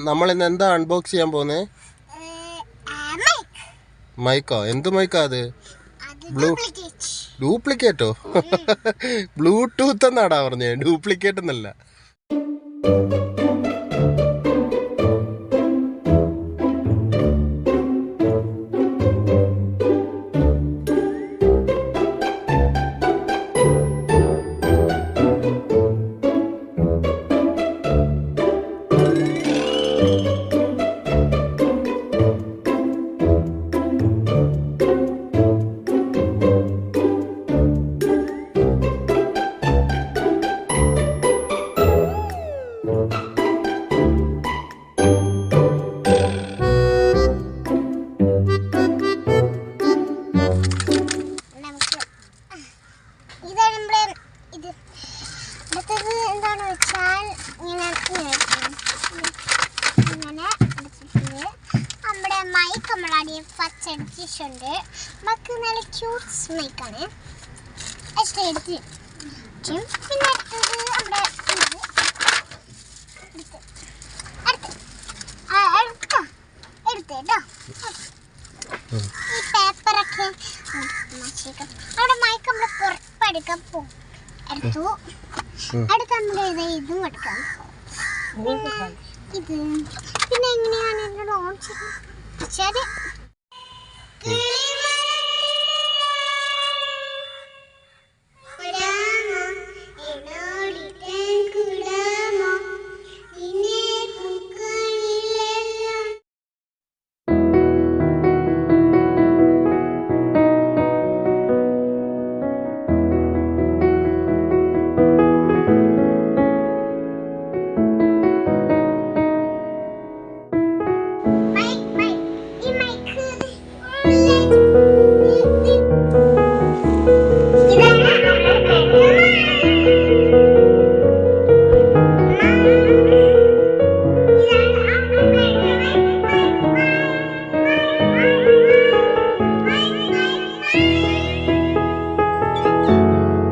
നമ്മൾ ഇന്ന് എന്താ അൺബോക്സ് ചെയ്യാൻ പോന്നേ? മൈക്കോ? എന്ത് മൈക്കാ അത്? ഡ്യൂപ്ലിക്കേറ്റോ? ബ്ലൂടൂത്ത് എന്നാടാ പറഞ്ഞേ, ഡ്യൂപ്ലിക്കേറ്റ് എന്നല്ല. ഫസ്റ്റ് മക്ക് നല്ല ക്യൂട്ട് സ്നേക്കാണ് എടുത്ത് പിന്നെ അടുത്തത് നമ്മുടെ എടുത്തേട്ടോ ഈ പേപ്പറൊക്കെ അവിടെ മൈക്ക് നമ്മൾ പുറപ്പെടുക്കാൻ പോകും. എടുത്തു. അടുത്ത് നമ്മുടെ ഇതും എടുക്കാം. പിന്നെ ഇത് പിന്നെ എങ്ങനെയാണ് എന്നോട് ഓൺ ചെയ്ത്